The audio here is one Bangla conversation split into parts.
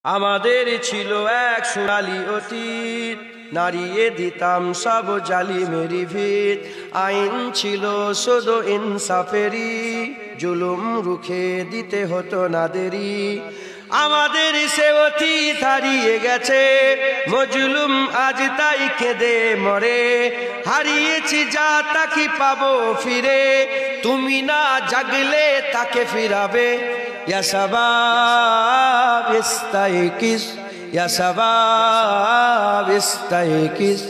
আমাদের ছিল এক সোনালী অতীত, নাড়িয়ে দিতাম সব জালিমেরি ভিত। আইন ছিল শুধু ইনসাফেরি, জুলুম রুখে দিতে হতো না দেরি। আমাদের সে অতীত হারিয়ে গেছে, মজলুম আজ তাই কেঁদে মরে। হারিয়েছি যা তাকে পাবো ফিরে, তুমি না জাগলে তাকে ফিরাবে। ইয়া শাবাব ইস্তাইকিস, ইয়া শাবাব ইস্তাইকিস।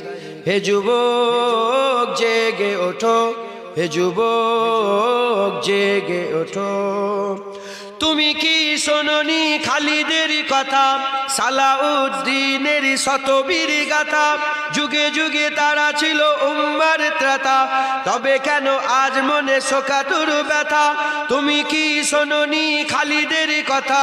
হে যুবক জেগে ওঠো, হে যুবক জেগে ওঠো। তুমি কি শোনোনি খালিদের কথা, সালাউদ্দিনের শতবীর গাথা? যুগে যুগে তারা ছিল উম্মার ত্রাতা, তবে কেন আজ মনে শোকাতুর ব্যথা? তুমি কি শোনোনি খালিদের কথা,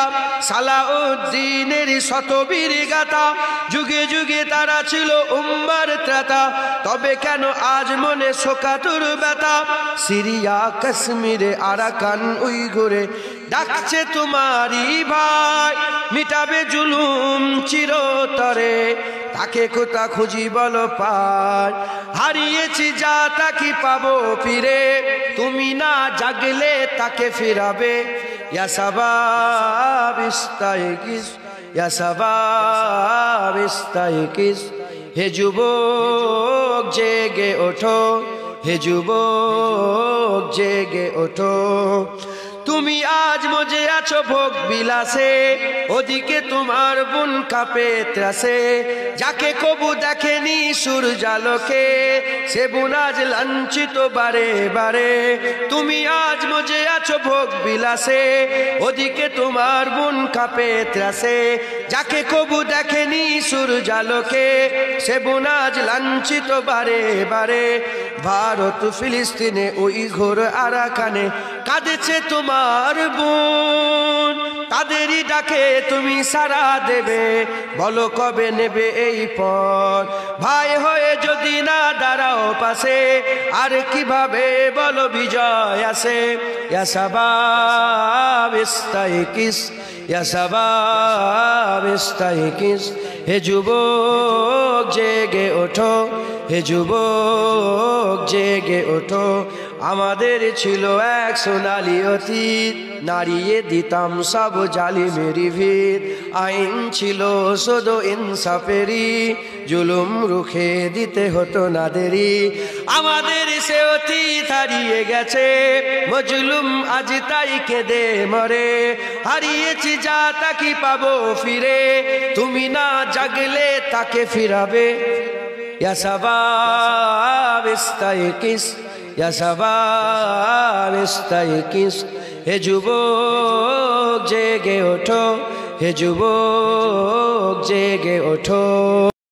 সালাউদ্দিনের শতবীর গাথা? যুগে যুগে তারা ছিল উম্মার ত্রাতা, তবে কেন আজ মনে শোকাতুর ব্যথা? সিরিয়া কাশ্মীরে আরাকান উইঘুরে ডাকছে তোমারই ভাই, মিটাবে জুলুম চিরতরে। তাকে কোথা খুঁজি বলো পাই? হারিয়েছি যা তাকে পাবো ফিরে, তুমি না জাগলে তাকে ফিরাবে। ইয়া শাবাব ইস্তাইকিস, ইয়া শাবাব ইস্তাইকিস। হে যুবক জেগে ওঠো, হে যুবক জেগে ওঠো। তুমি আজ মজে আছো ভোগ বিলাসে, ওদিকে তোমার বোন কাঁপে ত্রাসে। যাকে কবু দেখেনি সূর্যালোকে, সে বোন আজ লাঞ্ছিত বারে বারে। তুমি আজ মজে আছো ভোগ বিলাসে, ওদিকে তোমার বোন কাঁপে ত্রাসে। যাকে কবু দেখেনি সূর্যালোকে, সে বোন আজ লাঞ্ছিত বারে বারে। ভারত ফিলিস্তিনে ওই ঘোর আরাকানে কাঁদেছে তোমার বোন, তাদেরই ডাকে তুমি সাড়া দেবে। বলো কবে নেবে এই পথ? ভাই হয়ে যদি না দাঁড়াও পাশে, আর কিভাবে বলো বিজয় আসে? ইয়া শাবাব ইস্তাইকিস, ইয়া শাবাব ইস্তাইকিস। হে যুবক জেগে ওঠো, হে যুবক জেগে ওঠো। আমাদের ছিল এক সোনালী অতীত, নাড়িয়ে দিতাম সব জালিমেরি ভিত। আইন ছিল শুধু ইনসাফেরি, জুলুম রুখে দিতে হতো না দেরি। আমাদের সে অতীত হারিয়ে গেছে, মজলুম আজ তাই কেঁদে মরে। হারিয়েছি যা তাকে পাবো ফিরে, তুমি না জাগলে তাকে ফিরাবে। ইয়া শাবাব ইস্তাইকিস, ইয়া শাবাব ইস্তাইকিস। হে যুবক জেগে ওঠো, হে যুবক জেগে ওঠো।